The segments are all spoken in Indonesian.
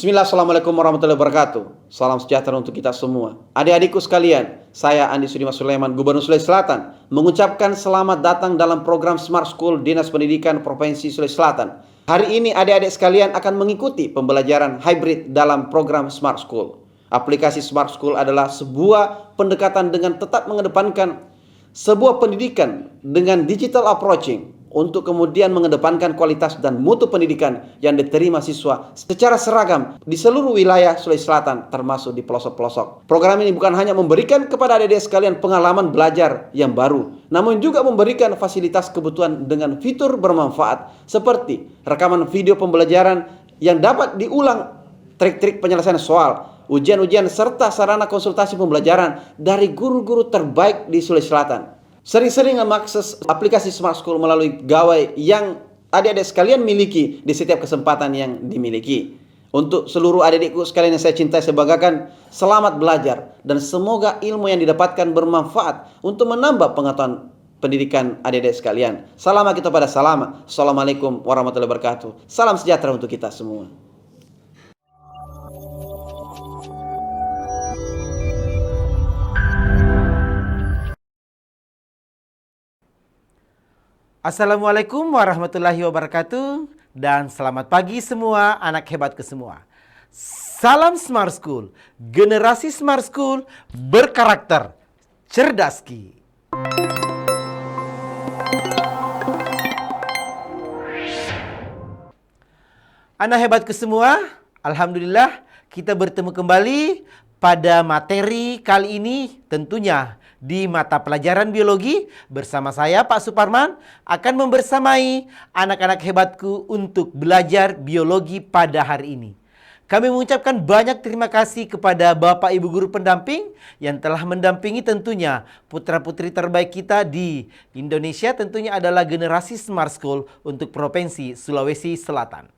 Bismillah, Assalamualaikum warahmatullahi wabarakatuh. Salam sejahtera untuk kita semua. Adik-adikku sekalian, saya Andi Sudimas Sulaiman, Gubernur Sulawesi Selatan, mengucapkan selamat datang dalam program Smart School Dinas Pendidikan Provinsi Sulawesi Selatan. Hari ini adik-adik sekalian akan mengikuti pembelajaran hybrid dalam program Smart School. Aplikasi Smart School adalah sebuah pendekatan dengan tetap mengedepankan sebuah pendidikan dengan digital approaching untuk kemudian mengedepankan kualitas dan mutu pendidikan yang diterima siswa secara seragam di seluruh wilayah Sulawesi Selatan termasuk di pelosok-pelosok. Program ini bukan hanya memberikan kepada adik-adik sekalian pengalaman belajar yang baru, namun juga memberikan fasilitas kebutuhan dengan fitur bermanfaat seperti rekaman video pembelajaran yang dapat diulang, trik-trik penyelesaian soal, ujian-ujian serta sarana konsultasi pembelajaran dari guru-guru terbaik di Sulawesi Selatan. Sering-sering mengakses aplikasi Smart School melalui gawai yang adik-adik sekalian miliki di setiap kesempatan yang dimiliki. Untuk seluruh adik-adikku sekalian yang saya cintai, saya banggakan, selamat belajar dan semoga ilmu yang didapatkan bermanfaat untuk menambah pengetahuan pendidikan adik-adik sekalian. Salam kita pada salam. Assalamualaikum warahmatullahi wabarakatuh. Salam sejahtera untuk kita semua. Assalamualaikum warahmatullahi wabarakatuh dan selamat pagi semua anak hebatku semua. Salam Smart School, generasi Smart School berkarakter cerdaski. Anak hebatku semua, alhamdulillah kita bertemu kembali pada materi kali ini tentunya di mata pelajaran biologi bersama saya Pak Suparman akan membersamai anak-anak hebatku untuk belajar biologi pada hari ini. Kami mengucapkan banyak terima kasih kepada Bapak Ibu Guru Pendamping yang telah mendampingi tentunya putra-putri terbaik kita di Indonesia, tentunya adalah generasi Smart School untuk Provinsi Sulawesi Selatan.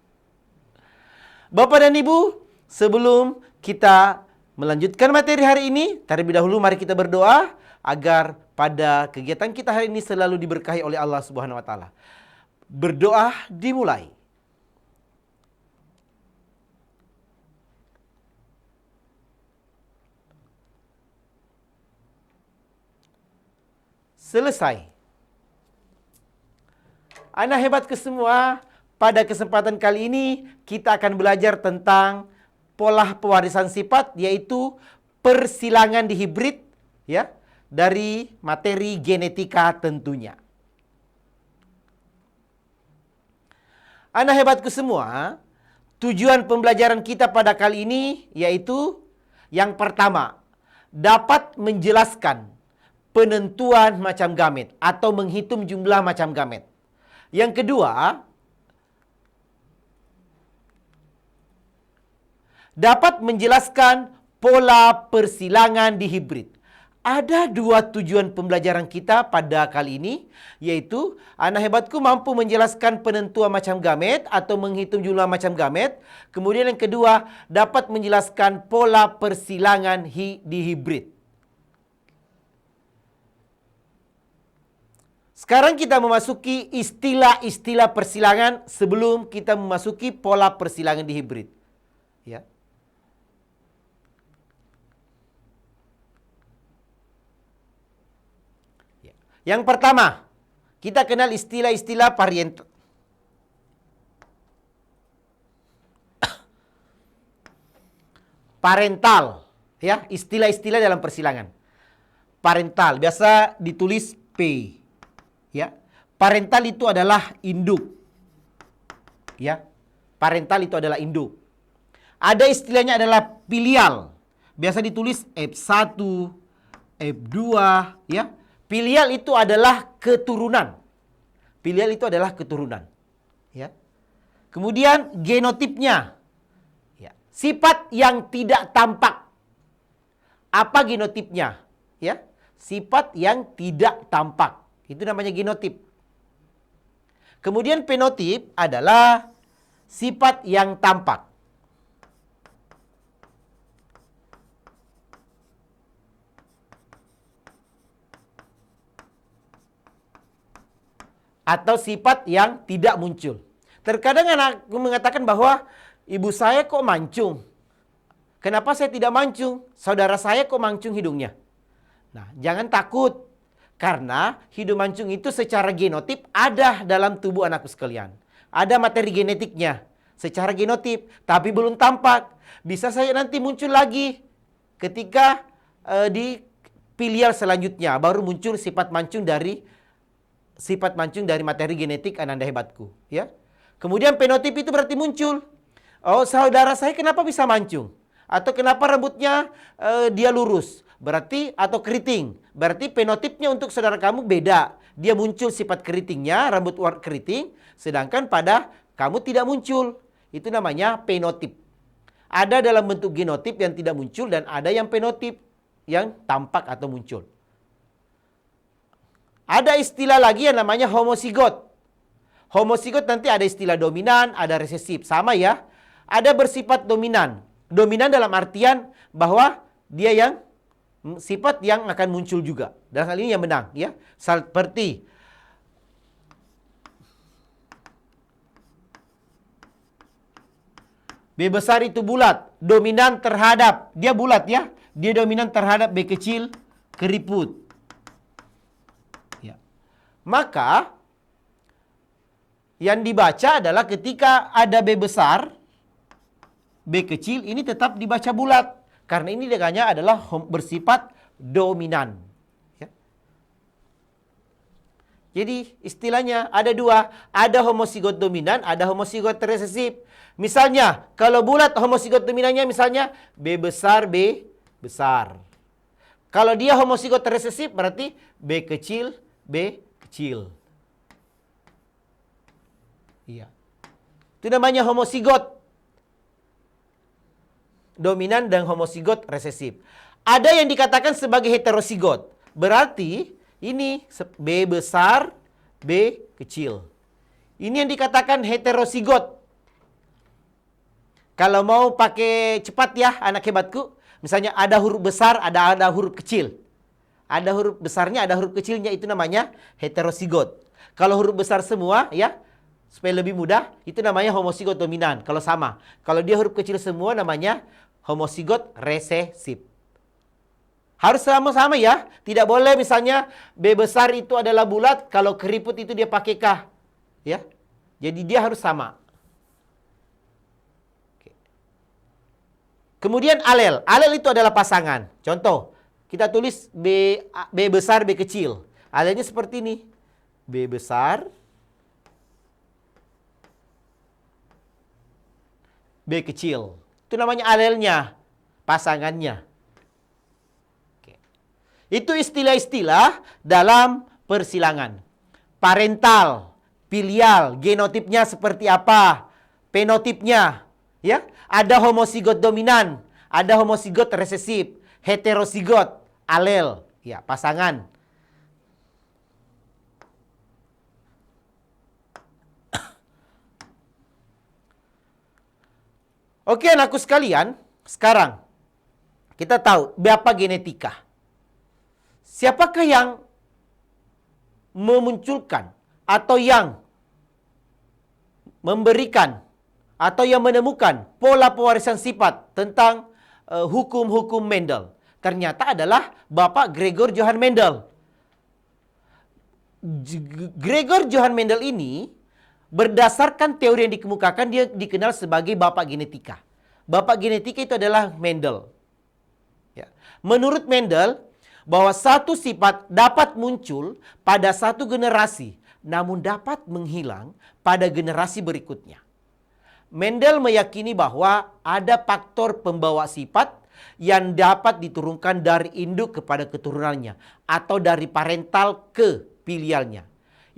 Bapak dan Ibu, sebelum kita melanjutkan materi hari ini, terlebih dahulu mari kita berdoa agar pada kegiatan kita hari ini selalu diberkahi oleh Allah Subhanahu wa taala. Berdoa dimulai. Selesai. Anak hebatku semua, pada kesempatan kali ini kita akan belajar tentang pola pewarisan sifat, yaitu persilangan di hibrid, ya, dari materi genetika tentunya. Anak hebatku semua, tujuan pembelajaran kita pada kali ini yaitu yang pertama, dapat menjelaskan penentuan macam gamet atau menghitung jumlah macam gamet. Yang kedua, dapat menjelaskan pola persilangan di hibrid. Ada dua tujuan pembelajaran kita pada kali ini, yaitu anak hebatku mampu menjelaskan penentuan macam gamet atau menghitung jumlah macam gamet. Kemudian yang kedua, dapat menjelaskan pola persilangan di hibrid. Sekarang kita memasuki istilah-istilah persilangan sebelum kita memasuki pola persilangan di hibrid. Ya. Yang pertama, kita kenal istilah-istilah parental, ya, istilah-istilah dalam persilangan. Parental biasa ditulis P, ya. Parental itu adalah induk. Ya. Parental itu adalah induk. Ada istilahnya adalah filial. Biasa ditulis F1, F2, ya. Filial itu adalah keturunan. Filial itu adalah keturunan. Ya. Kemudian genotipnya. Ya. Sifat yang tidak tampak. Apa genotipnya? Ya. Sifat yang tidak tampak. Itu namanya genotip. Kemudian fenotip adalah sifat yang tampak. Atau sifat yang tidak muncul. Terkadang anak mengatakan bahwa ibu saya kok mancung. Kenapa saya tidak mancung? Saudara saya kok mancung hidungnya? Nah, jangan takut. Karena hidung mancung itu secara genotip ada dalam tubuh anakku sekalian. Ada materi genetiknya secara genotip, tapi belum tampak. Bisa saja nanti muncul lagi ketika di filial selanjutnya baru muncul sifat mancung dari materi genetik Ananda Hebatku, ya. Kemudian fenotip itu berarti muncul. Oh, saudara saya kenapa bisa mancung? Atau kenapa rambutnya dia lurus? Berarti atau keriting. Berarti fenotipnya untuk saudara kamu beda. Dia muncul sifat keritingnya, rambut warna keriting, sedangkan pada kamu tidak muncul. Itu namanya fenotip. Ada dalam bentuk genotip yang tidak muncul dan ada yang fenotip yang tampak atau muncul. Ada istilah lagi yang namanya homozigot. Homozigot nanti ada istilah dominan, ada resesif. Sama ya. Ada bersifat dominan. Dominan dalam artian bahwa dia yang sifat yang akan muncul juga. Dalam hal ini yang menang, ya. Seperti B besar itu bulat, dominan terhadap, dia bulat ya. Dia dominan terhadap B kecil keriput. Ya. Maka yang dibaca adalah ketika ada B besar, B kecil ini tetap dibaca bulat. Karena ini dengannya adalah bersifat dominan. Ya. Jadi istilahnya ada dua. Ada homozigot dominan, ada homozigot resesif. Misalnya kalau bulat homozigot dominannya misalnya B besar, B besar. Kalau dia homozigot resesif berarti B kecil, B kecil. Iya. Itu namanya homozigot dominan dan homozigot resesif. Ada yang dikatakan sebagai heterozigot. Berarti ini B besar, B kecil. Ini yang dikatakan heterozigot. Kalau mau pakai cepat ya anak hebatku. Misalnya ada huruf besar, ada huruf kecil. Ada huruf besarnya, ada huruf kecilnya. Itu namanya heterozigot. Kalau huruf besar semua ya, supaya lebih mudah, itu namanya homozigot dominan. Kalau sama. Kalau dia huruf kecil semua namanya homozigot resesif. Harus sama-sama ya. Tidak boleh misalnya B besar itu adalah bulat, kalau keriput itu dia pakai K. Ya. Jadi dia harus sama. Oke. Kemudian alel. Alel itu adalah pasangan. Contoh, kita tulis B besar, B kecil. Alelnya seperti ini. B besar, B kecil. Itu namanya alelnya, pasangannya. Oke. Itu istilah-istilah dalam persilangan. Parental, filial, genotipnya seperti apa, fenotipnya, ya. Ada homozigot dominan, ada homozigot resesif, heterozigot, alel, ya, pasangan. Oke anakku sekalian, sekarang kita tahu berapa genetika. Siapakah yang memunculkan atau yang memberikan atau yang menemukan pola pewarisan sifat tentang hukum-hukum Mendel? Ternyata adalah Bapak Gregor Johann Mendel. Gregor Johann Mendel ini berdasarkan teori yang dikemukakan, dia dikenal sebagai Bapak Genetika. Bapak Genetika itu adalah Mendel. Ya. Menurut Mendel, bahwa satu sifat dapat muncul pada satu generasi, namun dapat menghilang pada generasi berikutnya. Mendel meyakini bahwa ada faktor pembawa sifat yang dapat diturunkan dari induk kepada keturunannya, atau dari parental ke filialnya.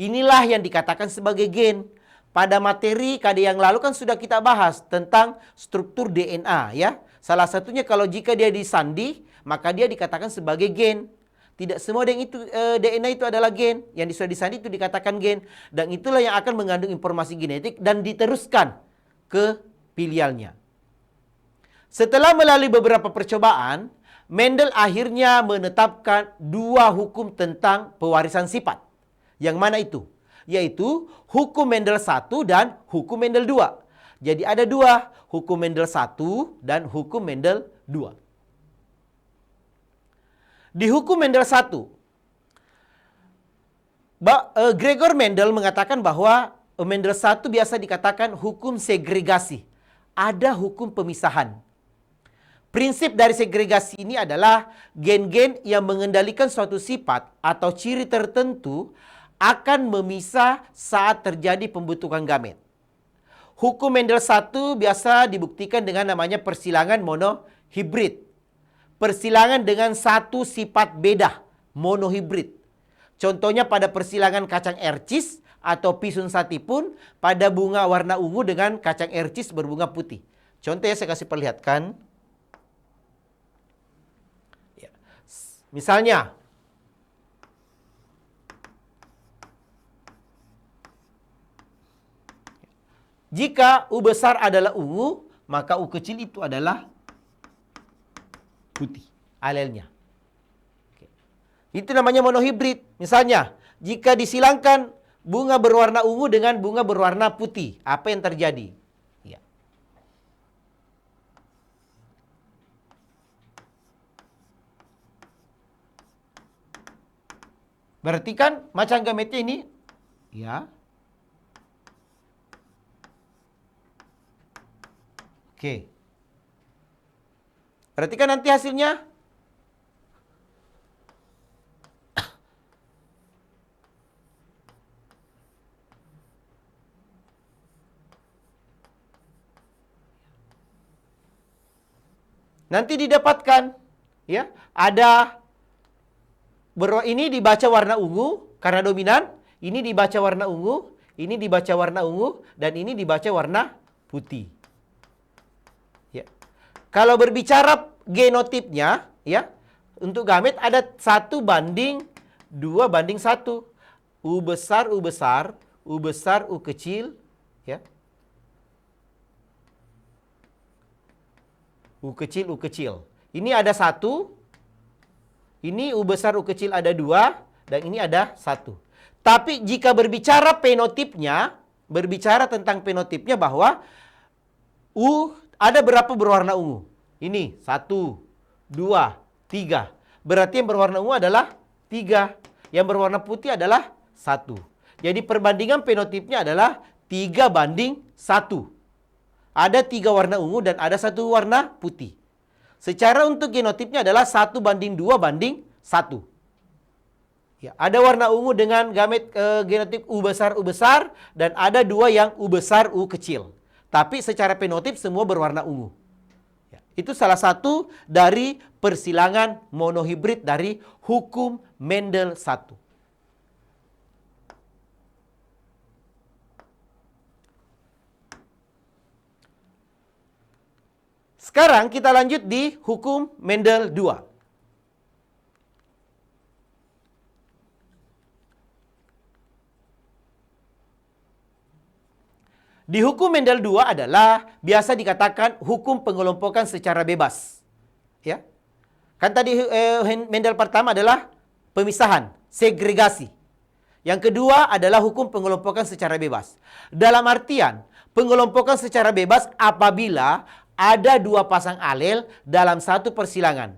Inilah yang dikatakan sebagai gen. Pada materi KD yang lalu kan sudah kita bahas tentang struktur DNA ya. Salah satunya kalau jika dia disandi, maka dia dikatakan sebagai gen. Tidak semua DNA itu adalah gen. Yang sudah disandi itu dikatakan gen. Dan itulah yang akan mengandung informasi genetik dan diteruskan ke filialnya. Setelah melalui beberapa percobaan, Mendel akhirnya menetapkan dua hukum tentang pewarisan sifat. Yang mana itu? Yaitu hukum Mendel 1 dan hukum Mendel 2. Jadi ada dua, hukum Mendel 1 dan hukum Mendel 2. Di hukum Mendel 1, Gregor Mendel mengatakan bahwa Mendel 1 biasa dikatakan hukum segregasi. Ada hukum pemisahan. Prinsip dari segregasi ini adalah gen-gen yang mengendalikan suatu sifat atau ciri tertentu akan memisah saat terjadi pembentukan gamet. Hukum Mendel 1 biasa dibuktikan dengan namanya persilangan monohibrid. Persilangan dengan satu sifat beda, monohibrid. Contohnya pada persilangan kacang ercis atau pisun satipun pada bunga warna ungu dengan kacang ercis berbunga putih. Contohnya saya kasih perlihatkan. Misalnya, jika U besar adalah ungu, maka U kecil itu adalah putih, alelnya. Itu namanya monohibrid. Misalnya, jika disilangkan bunga berwarna ungu dengan bunga berwarna putih, apa yang terjadi? Ya. Berarti kan macam gametnya ini, ya. Oke. Berarti kan nanti hasilnya nanti didapatkan, ya, ada ini dibaca warna ungu karena dominan, ini dibaca warna ungu, ini dibaca warna ungu, dan ini dibaca warna putih. Ya. Kalau berbicara genotipnya, ya, untuk gamet ada 1:2:1. U besar, U besar, U besar, U kecil, ya. U kecil, U kecil. Ini ada 1. Ini U besar, U kecil ada 2. Dan ini ada 1. Tapi jika berbicara fenotipnya, berbicara tentang fenotipnya bahwa U ada berapa berwarna ungu? Ini 1, 2, 3. Berarti yang berwarna ungu adalah 3. Yang berwarna putih adalah 1. Jadi perbandingan fenotipnya adalah 3:1. Ada 3 warna ungu dan ada 1 warna putih. Secara untuk genotipnya adalah 1:2:1. Ya, ada warna ungu dengan gamet genotip U besar, dan ada 2 yang U besar, U kecil. Tapi secara fenotip semua berwarna ungu. Ya, itu salah satu dari persilangan monohibrid dari hukum Mendel 1. Sekarang kita lanjut di hukum Mendel 2. Di hukum Mendel 2 adalah biasa dikatakan hukum pengelompokan secara bebas. Ya. Kan tadi Mendel pertama adalah pemisahan, segregasi. Yang kedua adalah hukum pengelompokan secara bebas. Dalam artian, pengelompokan secara bebas apabila ada 2 pasang alel dalam satu persilangan.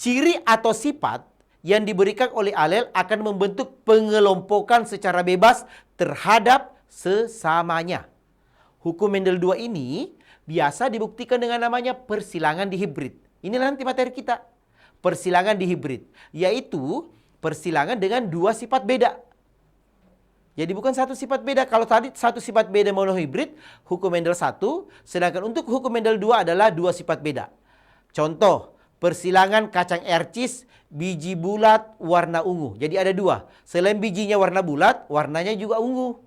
Ciri atau sifat yang diberikan oleh alel akan membentuk pengelompokan secara bebas terhadap sesamanya. Hukum Mendel 2 ini biasa dibuktikan dengan namanya persilangan dihibrid. Inilah nanti materi kita. Persilangan dihibrid, yaitu persilangan dengan 2 sifat beda. Jadi bukan satu sifat beda. Kalau tadi satu sifat beda monohibrid, hukum Mendel 1. Sedangkan untuk hukum Mendel 2 adalah 2 sifat beda. Contoh, persilangan kacang ercis, biji bulat, warna ungu. Jadi ada 2. Selain bijinya warna bulat, warnanya juga ungu.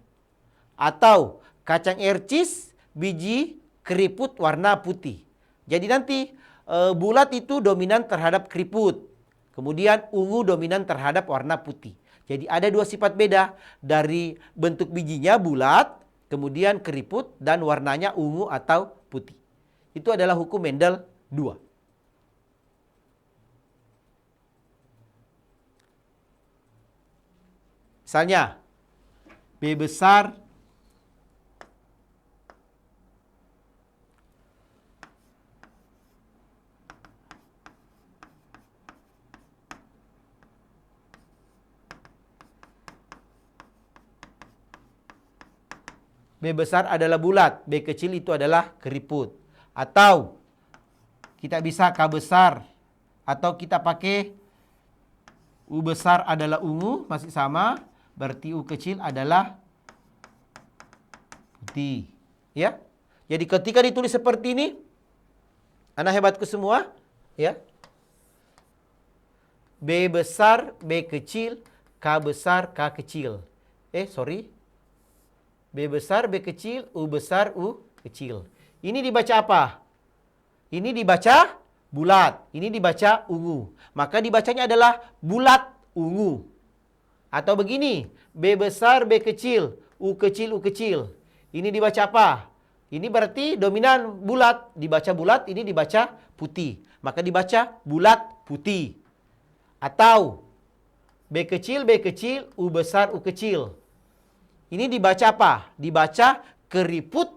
Atau kacang ercis, biji keriput, warna putih. Jadi nanti bulat itu dominan terhadap keriput. Kemudian ungu dominan terhadap warna putih. Jadi ada 2 sifat beda dari bentuk bijinya bulat, kemudian keriput, dan warnanya ungu atau putih. Itu adalah hukum Mendel 2. Misalnya, B besar B besar adalah bulat, B kecil itu adalah keriput. Atau kita bisa K besar, atau kita pakai U besar adalah ungu, masih sama, berarti U kecil adalah putih. Ya. Jadi ketika ditulis seperti ini, anak hebatku semua, ya. B besar, B kecil, K besar, K kecil. B besar, B kecil, U besar, U kecil. Ini dibaca apa? Ini dibaca bulat. Ini dibaca ungu. Maka dibacanya adalah bulat ungu. Atau begini, B besar, B kecil, U kecil, U kecil. Ini dibaca apa? Ini berarti dominan bulat. Dibaca bulat, ini dibaca putih. Maka dibaca bulat putih. Atau B kecil, U besar, U kecil. Ini dibaca apa? Dibaca keriput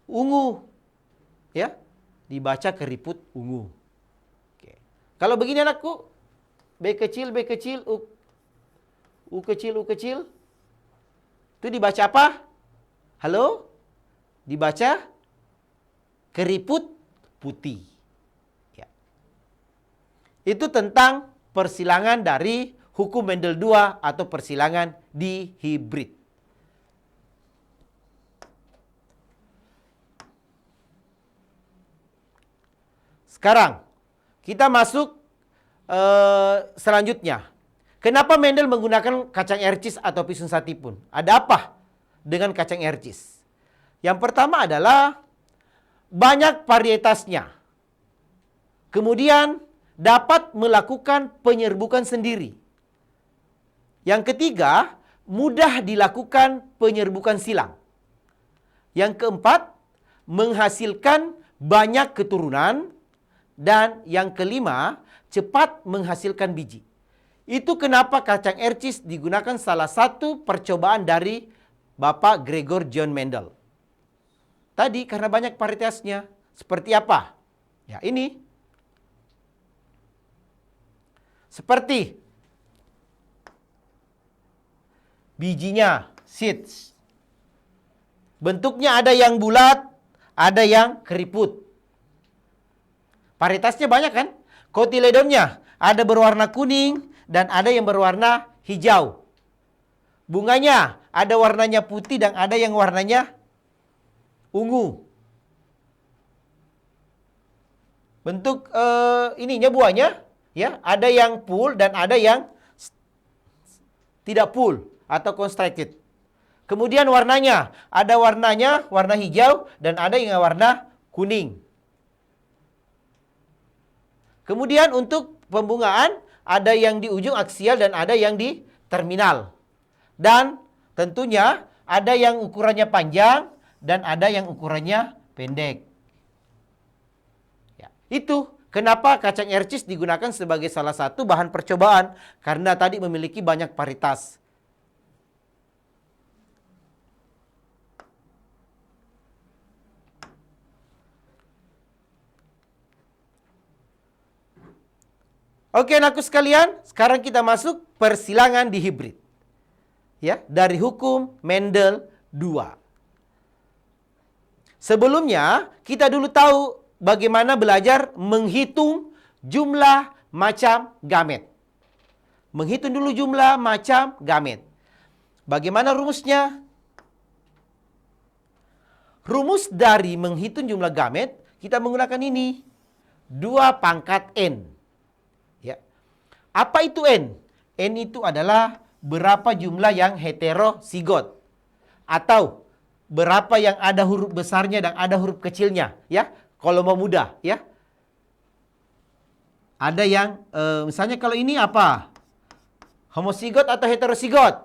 ungu. Ya, dibaca keriput ungu. Oke. Kalau begini anakku, B kecil, U kecil, U kecil. Itu dibaca apa? Halo? Dibaca keriput putih. Ya. Itu tentang persilangan dari hukum Mendel 2 atau persilangan dihibrid. Sekarang kita masuk selanjutnya. Kenapa Mendel menggunakan kacang ercis atau pisun satipun? Ada apa dengan kacang ercis? Yang pertama adalah banyak varietasnya. Kemudian dapat melakukan penyerbukan sendiri. Yang ketiga, mudah dilakukan penyerbukan silang. Yang keempat, menghasilkan banyak keturunan. Dan yang kelima, cepat menghasilkan biji. Itu kenapa kacang ercis digunakan salah satu percobaan dari Bapak Gregor John Mendel. Tadi karena banyak varietasnya. Seperti apa? Ya ini. Seperti bijinya, seeds. Bentuknya ada yang bulat, ada yang keriput. Varietasnya banyak kan? Kotiledonnya ada berwarna kuning dan ada yang berwarna hijau. Bunganya ada warnanya putih dan ada yang warnanya ungu. Bentuk ininya buahnya ya, ada yang full dan ada yang tidak full atau constricted. Kemudian warnanya, ada warnanya warna hijau dan ada yang warna kuning. Kemudian untuk pembungaan ada yang di ujung aksial dan ada yang di terminal. Dan tentunya ada yang ukurannya panjang dan ada yang ukurannya pendek. Ya, itu kenapa kacang ercis digunakan sebagai salah satu bahan percobaan karena tadi memiliki banyak varietas. Oke anakku sekalian, sekarang kita masuk persilangan dihibrid. Ya, dari hukum Mendel 2. Sebelumnya, kita dulu tahu bagaimana belajar menghitung jumlah macam gamet. Menghitung dulu jumlah macam gamet. Bagaimana rumusnya? Rumus dari menghitung jumlah gamet, kita menggunakan ini. 2 pangkat N. Apa itu N? N itu adalah berapa jumlah yang heterosigot. Atau berapa yang ada huruf besarnya dan ada huruf kecilnya. Ya, kalau mau mudah. Ya. Ada yang, misalnya kalau ini apa? Homosigot atau heterosigot?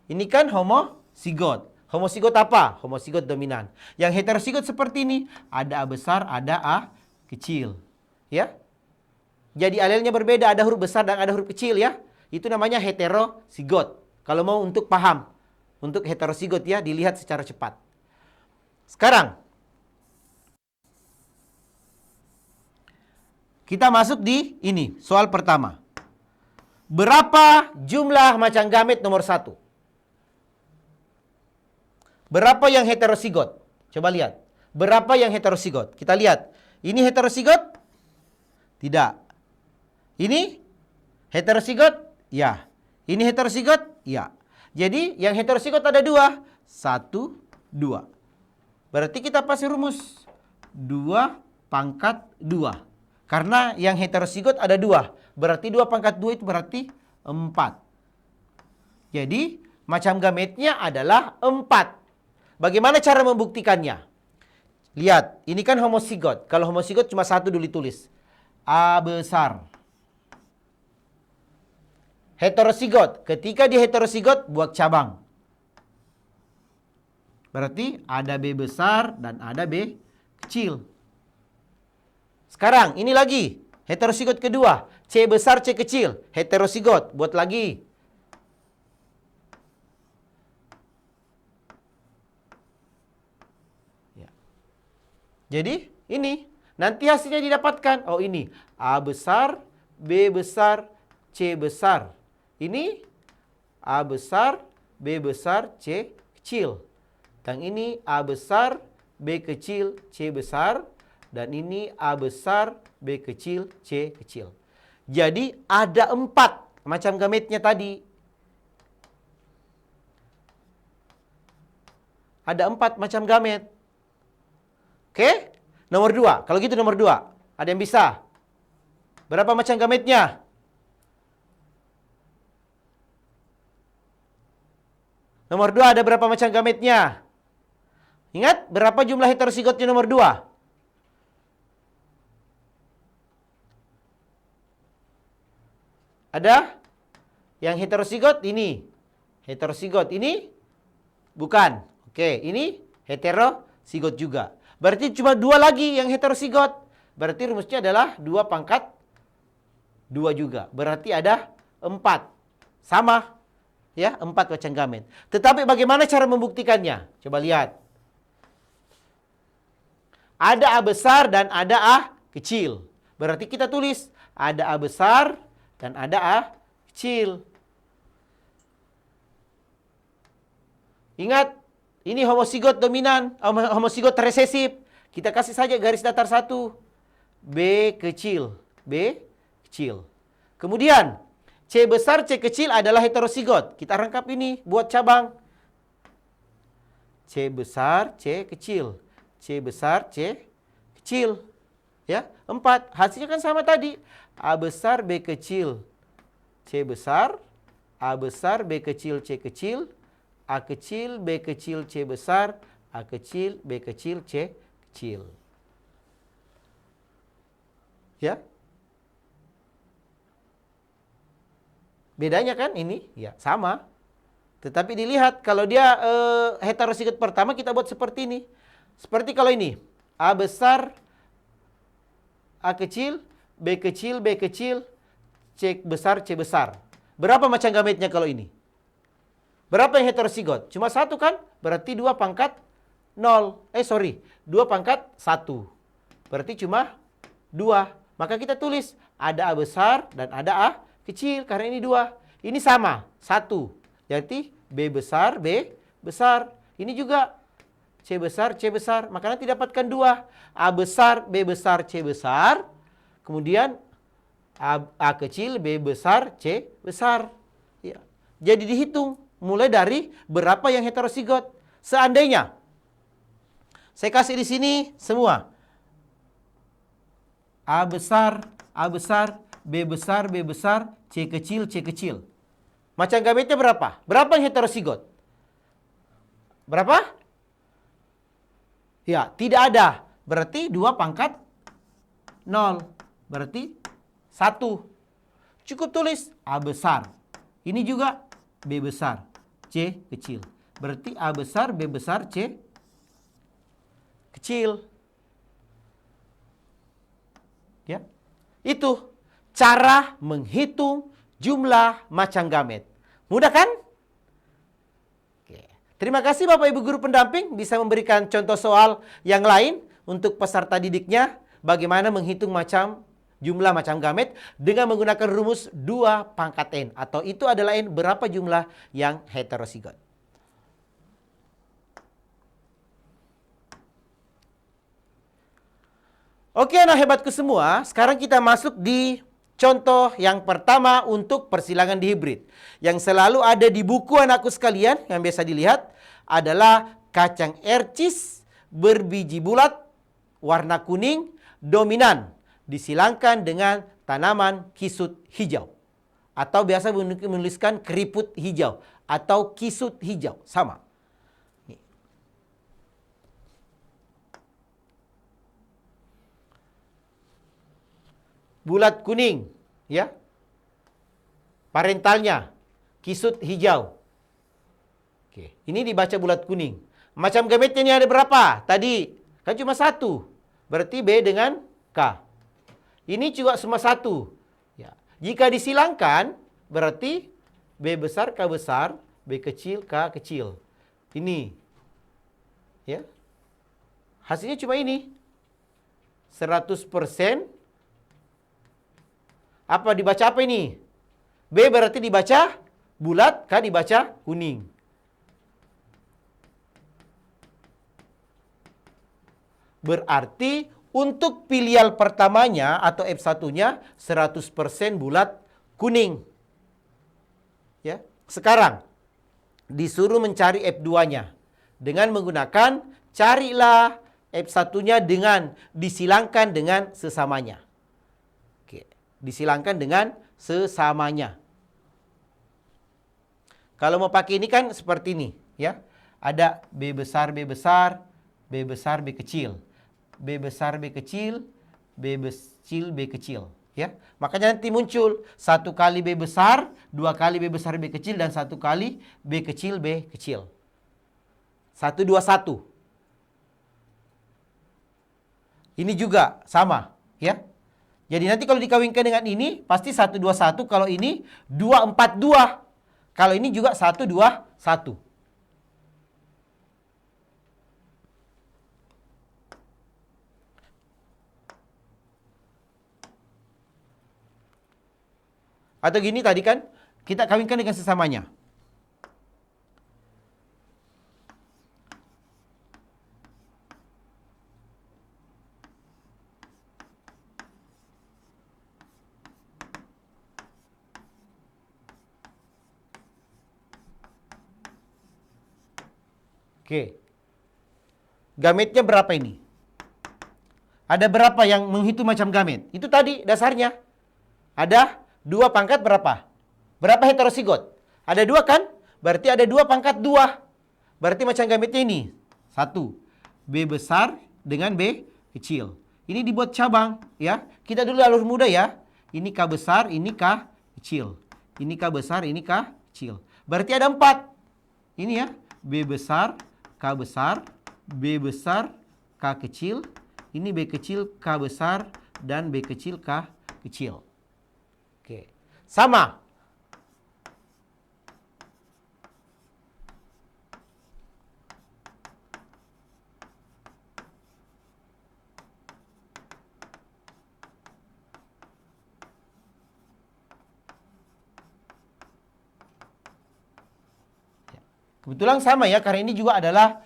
Ini kan homosigot. Homosigot apa? Homosigot dominan. Yang heterosigot seperti ini. Ada A besar, ada A kecil. Ya. Jadi alelnya berbeda, ada huruf besar dan ada huruf kecil ya. Itu namanya heterosigot. Kalau mau untuk paham, untuk heterosigot ya, dilihat secara cepat. Sekarang, kita masuk di ini, soal pertama. Berapa jumlah macam gamet nomor 1? Berapa yang heterozigot? Coba lihat. Berapa yang heterozigot? Kita lihat. Ini heterozigot? Tidak. Ini heterozigot? Ya. Ini heterozigot? Ya. Jadi yang heterozigot ada 2. 1, 2. Berarti kita pasti rumus 2 pangkat 2. Karena yang heterozigot ada 2. Berarti 2 pangkat 2 itu berarti 4. Jadi macam gametnya adalah 4. Bagaimana cara membuktikannya? Lihat, ini kan homozigot. Kalau homozigot cuma 1 dulu ditulis. A besar. Heterozigot. Ketika di heterozigot buat cabang. Berarti ada B besar dan ada B kecil. Sekarang ini lagi. Heterozigot kedua. C besar, C kecil. Heterozigot. Buat lagi. Ya. Jadi ini. Nanti hasilnya didapatkan. Oh ini. A besar, B besar, C besar. Ini A besar, B besar, C kecil. Dan ini A besar, B kecil, C besar. Dan ini A besar, B kecil, C kecil. Jadi ada 4 macam gametnya tadi. Ada 4 macam gamet. Oke? Nomor 2. Kalau gitu nomor 2. Ada yang bisa? Berapa macam gametnya? Nomor 2 ada berapa macam gametnya? Ingat, berapa jumlah heterozigotnya nomor 2? Ada? Yang heterozigot ini. Heterozigot ini? Bukan. Oke, ini heterozigot juga. Berarti cuma 2 lagi yang heterozigot. Berarti rumusnya adalah 2 pangkat 2 juga. Berarti ada 4. Sama. Ya, 4 macam gamet. Tetapi bagaimana cara membuktikannya? Coba lihat. Ada A besar dan ada A kecil. Berarti kita tulis ada A besar dan ada A kecil. Ingat, ini homozigot dominan, homozigot resesif. Kita kasih saja garis datar 1. B kecil, B kecil. Kemudian, C besar, C kecil adalah heterozigot. Kita rangkap ini buat cabang. C besar, C kecil. C besar, C kecil. Ya, 4. Hasilnya kan sama tadi. A besar, B kecil, C besar. A besar, B kecil, C kecil. A kecil, B kecil, C besar. A kecil, B kecil, C kecil. Ya. Bedanya kan ini? Ya, sama. Tetapi dilihat kalau dia heterozigot pertama kita buat seperti ini. Seperti kalau ini. A besar, A kecil, B kecil, B kecil, C besar, C besar. Berapa macam gametnya kalau ini? Berapa yang heterozigot? Cuma 1 kan? Berarti 2 pangkat 0. 2 pangkat 1. Berarti cuma 2. Maka kita tulis ada A besar dan ada A kecil. Karena ini 2. Ini sama. 1. Jadi B besar, B besar. Ini juga C besar, C besar. Maka nanti dapatkan 2. A besar, B besar, C besar. Kemudian A kecil, B besar, C besar. Ya. Jadi dihitung. Mulai dari berapa yang heterozigot. Seandainya saya kasih di sini semua. A besar, B besar, B besar, C kecil, C kecil. Macam gametnya berapa? Berapa yang heterozigot? Berapa? Ya, tidak ada. Berarti 2 pangkat 0. Berarti 1. Cukup tulis A besar. Ini juga B besar, C kecil. Berarti A besar, B besar, C kecil. Ya. Itu cara menghitung jumlah macam gamet. Mudah kan? Oke. Terima kasih Bapak Ibu guru pendamping bisa memberikan contoh soal yang lain untuk peserta didiknya bagaimana menghitung jumlah macam gamet dengan menggunakan rumus 2 pangkat N. Atau itu adalah N berapa jumlah yang heterozigot. Oke, anak hebatku semua, sekarang kita masuk di contoh yang pertama untuk persilangan di hibrid. Yang selalu ada di buku anakku sekalian, yang biasa dilihat adalah kacang ercis berbiji bulat, warna kuning, dominan, disilangkan dengan tanaman kisut hijau. Atau biasa menuliskan keriput hijau atau kisut hijau, sama. Bulat kuning, ya. Parentalnya kisut hijau. Oke, ini dibaca bulat kuning. Macam gametnya ini ada berapa? Tadi kan cuma satu. Berarti B dengan K. Ini juga cuma satu. Ya. Jika disilangkan, berarti B besar, K besar, B kecil, K kecil. Ini. Ya. Hasilnya cuma ini. 100%. Apa dibaca apa ini? B berarti dibaca bulat, K dibaca kuning. Berarti untuk filial pertamanya atau F1-nya 100% bulat kuning. Ya. Sekarang disuruh mencari F2-nya dengan menggunakan carilah F1-nya dengan disilangkan dengan sesamanya. Disilangkan dengan sesamanya. Kalau mau pakai ini kan seperti ini, ya. Ada B besar, B besar, B besar, B kecil. B besar, B kecil, B kecil, B kecil, ya. Makanya nanti muncul 1 kali B besar, 2 kali B besar, B kecil, dan 1 kali B kecil, B kecil. 1, 2, 1. Ini juga sama, ya. Jadi nanti kalau dikawinkan dengan ini, pasti 1, 2, 1. Kalau ini 2, 4, 2. Kalau ini juga 1, 2, 1. Atau gini tadi kan, kita kawinkan dengan sesamanya. Oke. Gametnya berapa ini? Ada berapa yang menghitung macam gamet? Itu tadi dasarnya. Ada 2 pangkat berapa? Berapa heterosigot? Ada 2 kan? Berarti ada 2 pangkat 2. Berarti macam gametnya ini. 1. B besar dengan B kecil. Ini dibuat cabang, ya. Kita dulu alur muda ya. Ini K besar, ini K kecil. Ini K besar, ini K kecil. Berarti ada 4. Ini ya. B besar, K besar, B besar, K kecil, ini B kecil, K besar, dan B kecil, K kecil. Oke, sama. Kebetulan sama ya, karena ini juga adalah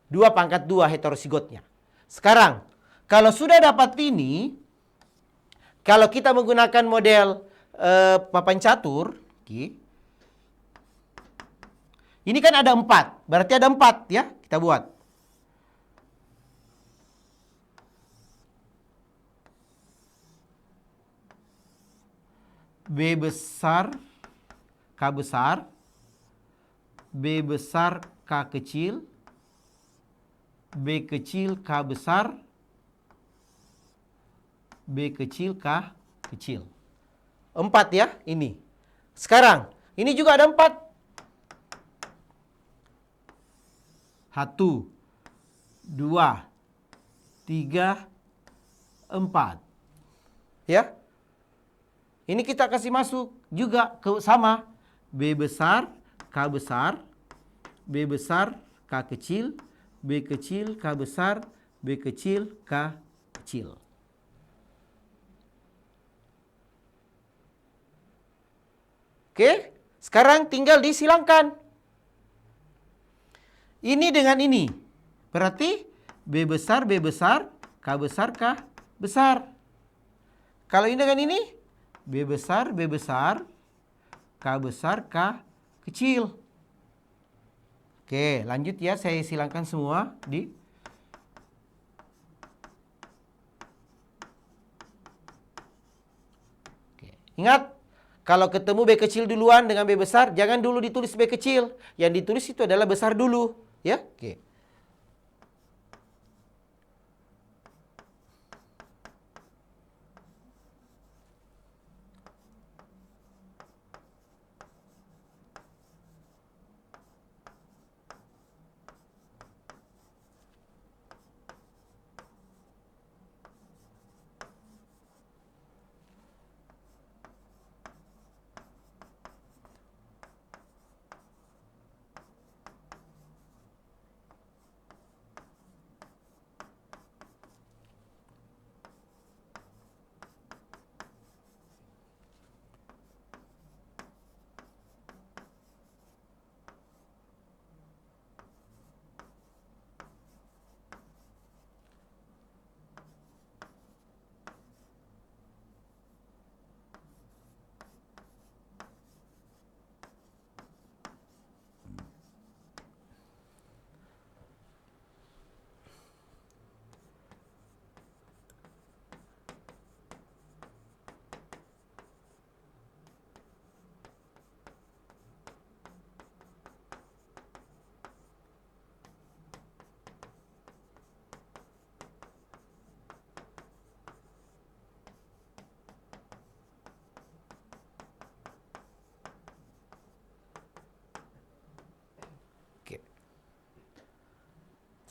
2 pangkat 2 heterosigotnya. Sekarang, kalau sudah dapat ini, kalau kita menggunakan model papan catur, ini kan ada 4, berarti ada 4 ya, kita buat. B besar, K besar, B besar, K kecil, B kecil, K besar, B kecil, K kecil. 4 ya, ini. Sekarang, ini juga ada 4. 1, 2, 3, 4. Ya. Ini kita kasih masuk juga ke sama. B besar, K besar, B besar, K kecil, B kecil, K besar, B kecil, K kecil. Oke, sekarang tinggal disilangkan. Ini dengan ini. Berarti B besar, K besar, K besar. Kalau ini dengan ini, B besar, K besar, K kecil. Oke, lanjut ya, saya silangkan semua di. Oke. Ingat, kalau ketemu B kecil duluan dengan B besar, jangan dulu ditulis B kecil. Yang ditulis itu adalah besar dulu, ya. Oke.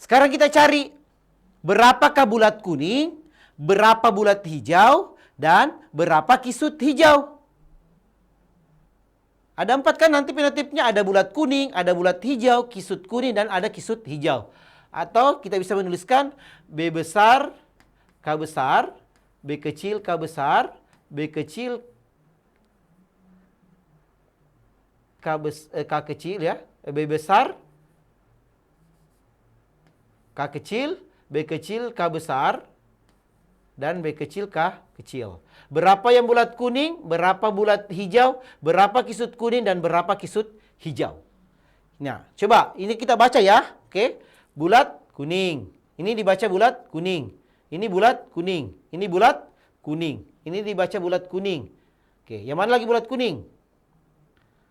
Sekarang kita cari berapakah bulat kuning, berapa bulat hijau, dan berapa kisut hijau. Ada 4 kan nanti penotipnya, ada bulat kuning, ada bulat hijau, kisut kuning, dan ada kisut hijau. Atau kita bisa menuliskan B besar, K besar, B kecil, K besar, B kecil, K kecil ya, B besar, K kecil, B kecil, K besar, dan B kecil, K kecil. Berapa yang bulat kuning, berapa bulat hijau, berapa kisut kuning, dan berapa kisut hijau. Nah, coba ini kita baca ya. Oke, bulat kuning. Ini dibaca bulat kuning. Ini bulat kuning. Ini bulat kuning. Ini dibaca bulat kuning. Oke, yang mana lagi bulat kuning?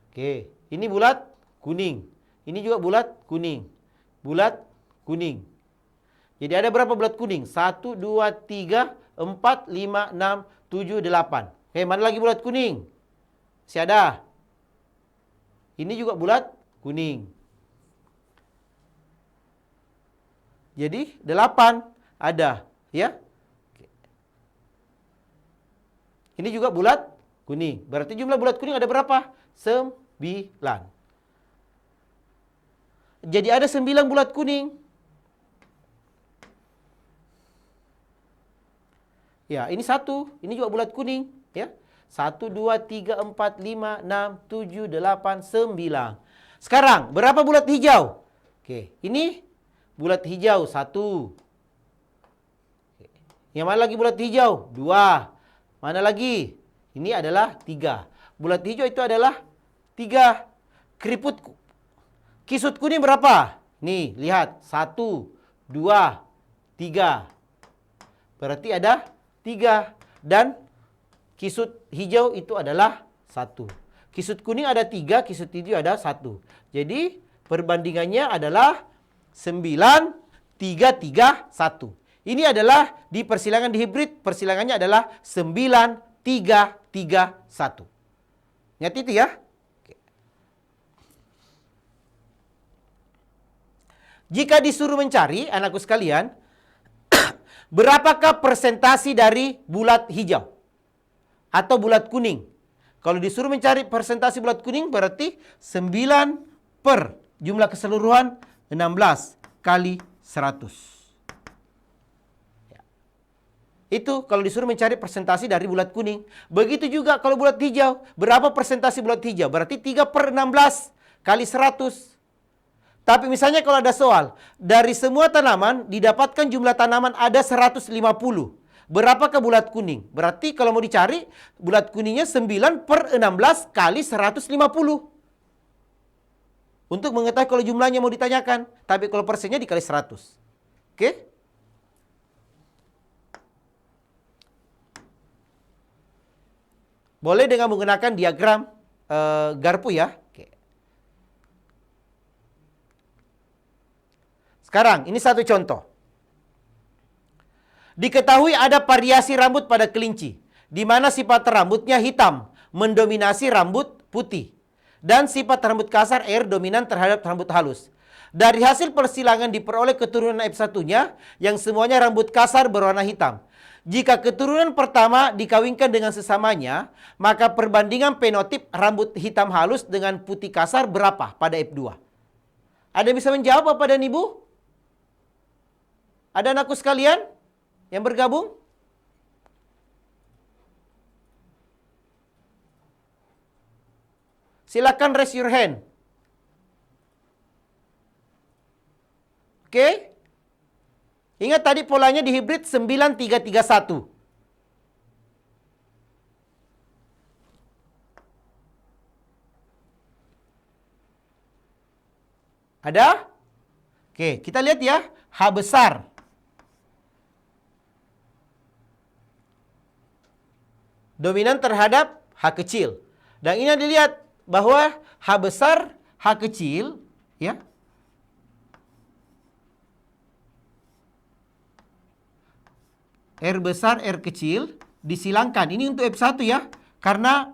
Oke, ini bulat kuning. Ini juga bulat kuning. Bulat kuning. Jadi ada berapa bulat kuning? 1, 2, 3, 4, 5, 6, 7, 8. Oke, mana lagi bulat kuning? Masih ada. Ini juga bulat kuning. Jadi 8 ada, ya. Ini juga bulat kuning. Berarti jumlah bulat kuning ada berapa? 9. Jadi ada 9 bulat kuning. Ya, ini 1. Ini juga bulat kuning, ya. 1, 2, 3, 4, 5, 6, 7, 8, 9. Sekarang, berapa bulat hijau? Oke, ini bulat hijau 1. Yang mana lagi bulat hijau? 2. Mana lagi? Ini adalah 3. Bulat hijau itu adalah 3. Keriput kisut kuning berapa? Nih, lihat. 1, 2, 3. Berarti ada 3. Dan kisut hijau itu adalah 1. Kisut kuning ada 3, kisut hijau ada 1. Jadi perbandingannya adalah 9, 3, 3, 1. Ini adalah di persilangan di hibrid, persilangannya adalah 9, 3, 3, 1. Ingat itu ya. Jika disuruh mencari, anakku sekalian, berapakah persentasi dari bulat hijau atau bulat kuning? Kalau disuruh mencari persentasi bulat kuning berarti 9 per jumlah keseluruhan 16 kali 100. Itu kalau disuruh mencari persentasi dari bulat kuning. Begitu juga kalau bulat hijau. Berapa persentasi bulat hijau? Berarti 3 per 16 kali 100. Tapi misalnya kalau ada soal, dari semua tanaman didapatkan jumlah tanaman ada 150. Berapakah bulat kuning? Berarti kalau mau dicari, bulat kuningnya 9/16 kali 150. Untuk mengetahui kalau jumlahnya mau ditanyakan. Tapi kalau persennya dikali 100. Oke? Boleh dengan menggunakan diagram garpu ya. Oke. Sekarang, ini satu contoh. Diketahui ada variasi rambut pada kelinci, di mana sifat rambutnya hitam, mendominasi rambut putih. Dan sifat rambut kasar air dominan terhadap rambut halus. Dari hasil persilangan diperoleh keturunan F1-nya yang semuanya rambut kasar berwarna hitam. Jika keturunan pertama dikawinkan dengan sesamanya, maka perbandingan fenotip rambut hitam halus dengan putih kasar berapa pada F2? Ada yang bisa menjawab apa dan Ibu? Ada anakku sekalian yang bergabung? Silakan raise your hand. Oke? Ingat tadi polanya di hibrid 9331. Ada? Oke, kita lihat ya. H besar. Dominan terhadap H kecil. Dan ini dilihat bahwa H besar, H kecil, ya. R besar, R kecil, disilangkan. Ini untuk F1 ya. Karena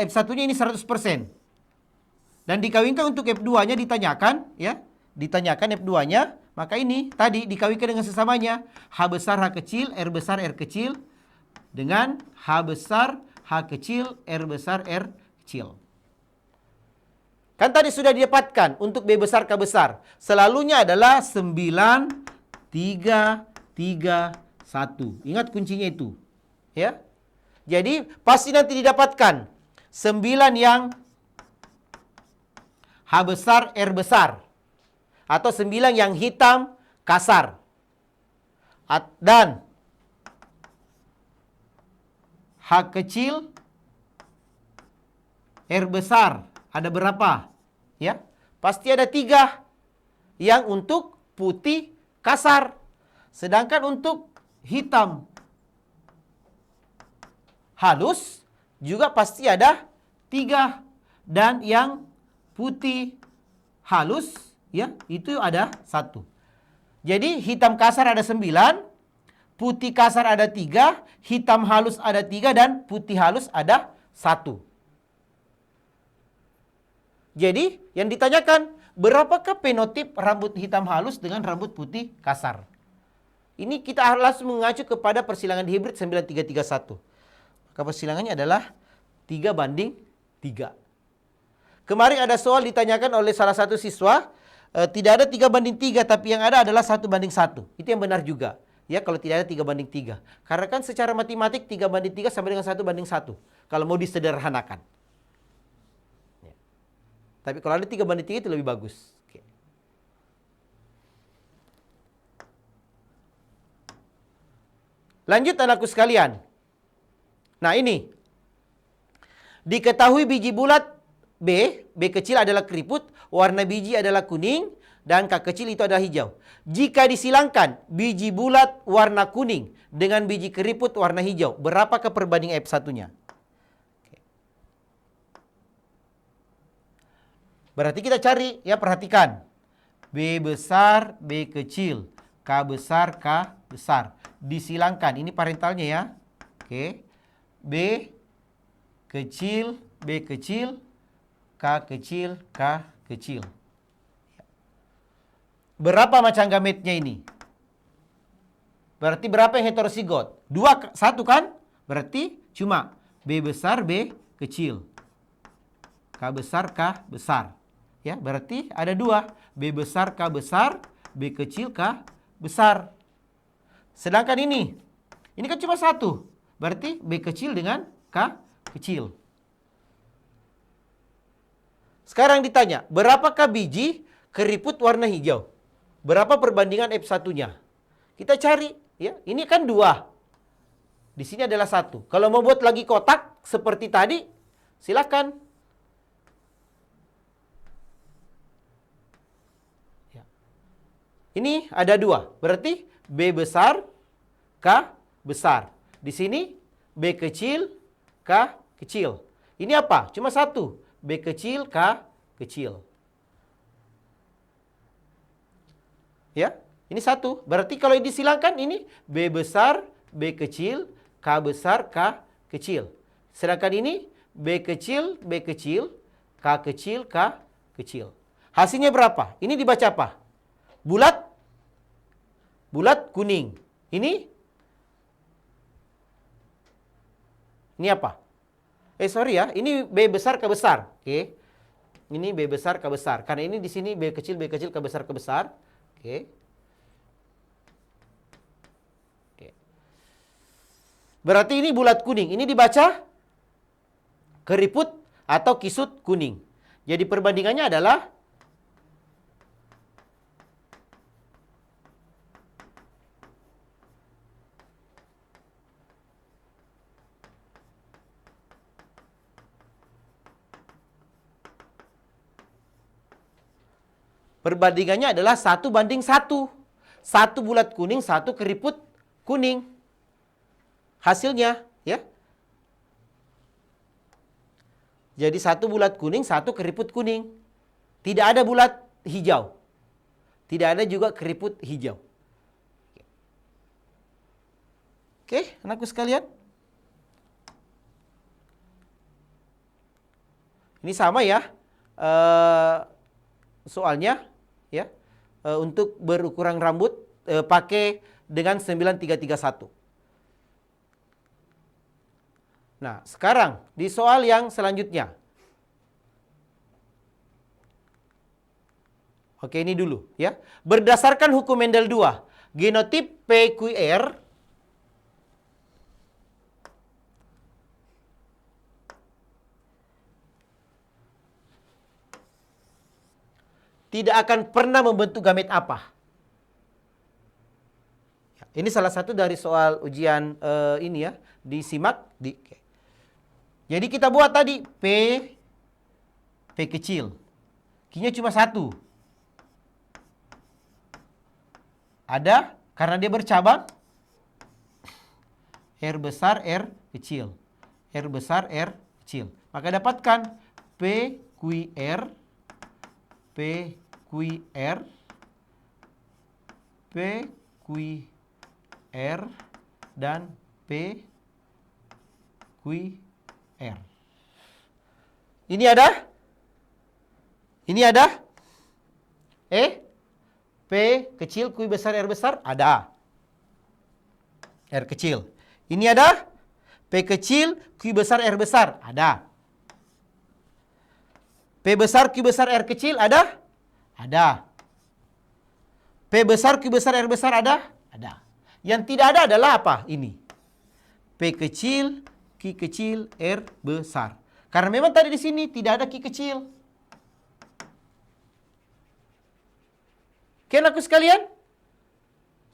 F1-nya ini 100%. Dan dikawinkan untuk F2-nya ditanyakan, ya. Ditanyakan F2-nya, maka ini tadi dikawinkan dengan sesamanya. H besar, H kecil, R besar, R kecil. Dengan H besar, H kecil, R besar, R kecil. Kan tadi sudah didapatkan untuk B besar, K besar. Selalunya adalah 9, 3, 3, 1. Ingat kuncinya itu. Ya. Jadi pasti nanti didapatkan 9 yang H besar, R besar. Atau 9 yang hitam, kasar. Dan H kecil, R besar. Ada berapa? Ya. Pasti ada 3 yang untuk putih, kasar. Sedangkan untuk hitam halus juga pasti ada 3. Dan yang putih halus ya itu ada 1. Jadi hitam kasar ada 9, putih kasar ada 3, hitam halus ada 3 dan putih halus ada 1. Jadi yang ditanyakan berapakah fenotip rambut hitam halus dengan rambut putih kasar? Ini kita harus mengacu kepada persilangan di hibrid 9331. Maka persilangannya adalah 3:3. Kemarin ada soal ditanyakan oleh salah satu siswa, tidak ada 3:3, tapi yang ada adalah 1:1. Itu yang benar juga. Ya, kalau tidak ada 3:3. Karena kan secara matematik 3:3 sama dengan 1:1. Kalau mau disederhanakan. Ya. Tapi kalau ada 3:3 itu lebih bagus. Lanjut anakku sekalian. Nah ini. Diketahui biji bulat B kecil adalah keriput, warna biji adalah kuning, dan K kecil itu adalah hijau. Jika disilangkan biji bulat warna kuning dengan biji keriput warna hijau, berapakah perbanding F1-nya? Berarti kita cari, ya perhatikan. B besar, B kecil, K besar, K besar. Disilangkan, ini parentalnya ya. Oke. B kecil, B kecil, K kecil, K kecil. Berapa macam gametnya ini? Berarti berapa yang heterosigot? 2, 1 kan? Berarti cuma B besar, B kecil. K besar, K besar. Ya, berarti ada 2. B besar, K besar, B kecil, K besar. Sedangkan ini kan cuma 1. Berarti B kecil dengan K kecil. Sekarang ditanya, berapakah biji keriput warna hijau. Berapa perbandingan F1-nya? Kita cari, ya. Ini kan 2. Di sini adalah 1. Kalau mau buat lagi kotak seperti tadi, silakan. Ya. Ini ada 2. Berarti B besar, K besar. Di sini B kecil, K kecil. Ini apa? Cuma 1. B kecil, K kecil. Ya, ini 1. Berarti kalau disilangkan ini B besar, B kecil, K besar, K kecil. Sedangkan ini B kecil, B kecil, K kecil, K kecil. Hasilnya berapa? Ini dibaca apa? Bulat? Bulat kuning. Ini apa? Sorry ya, ini B besar, K besar. Oke. Ini B besar, K besar. Karena ini di sini B kecil, K besar, K besar. Oke. Oke. Berarti ini bulat kuning. Ini dibaca keriput atau kisut kuning. Jadi perbandingannya adalah perbandingannya adalah 1:1. 1 bulat kuning, 1 keriput kuning. Hasilnya, ya. Jadi 1 bulat kuning, 1 keriput kuning. Tidak ada bulat hijau. Tidak ada juga keriput hijau. Oke, anakku sekalian. Ini sama ya. Soalnya ya, untuk berukuran rambut pakai dengan 9331. Nah, sekarang di soal yang selanjutnya. Oke, ini dulu ya. Berdasarkan hukum Mendel 2, genotip PQR tidak akan pernah membentuk gamet apa? Ini salah satu dari soal ujian ini ya, disimak. Jadi kita buat tadi P kecil. Q-nya cuma 1. Ada karena dia bercabang. R besar, R kecil. R besar, R kecil. Maka dapatkan PQR, PQR, PQR, dan PQR. Ini ada? Ini ada? P kecil, Q besar, R besar? Ada. R kecil. Ini ada? P kecil, Q besar, R besar? Ada. P besar, Q besar, R kecil ada? Ada. P besar, Q besar, R besar ada? Ada. Yang tidak ada adalah apa? Ini. P kecil, Q kecil, R besar. Karena memang tadi di sini tidak ada Q kecil. Oke, anakku sekalian?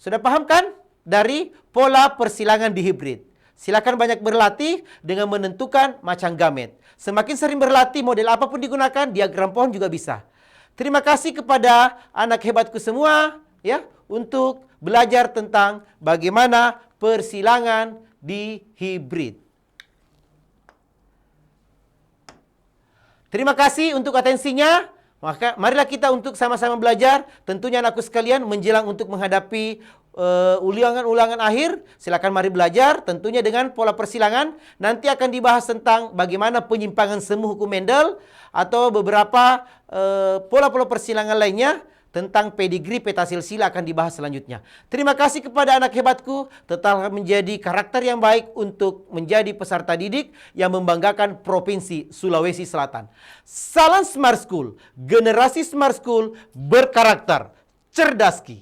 Sudah paham kan? Dari pola persilangan di hibrid. Silakan banyak berlatih dengan menentukan macam gamet. Semakin sering berlatih, model apapun digunakan, diagram pohon juga bisa. Terima kasih kepada anak hebatku semua ya untuk belajar tentang bagaimana persilangan di hibrid. Terima kasih untuk atensinya. Maka marilah kita untuk sama-sama belajar. Tentunya anakku sekalian menjelang untuk menghadapi ulangan-ulangan akhir. Silakan mari belajar tentunya dengan pola persilangan. Nanti akan dibahas tentang bagaimana penyimpangan semu hukum Mendel atau beberapa pola-pola persilangan lainnya. Tentang pedigree peta silsilah akan dibahas selanjutnya. Terima kasih kepada anak hebatku. Tetap menjadi karakter yang baik untuk menjadi peserta didik yang membanggakan Provinsi Sulawesi Selatan. Salam Smart School. Generasi Smart School berkarakter. Cerdas Ki.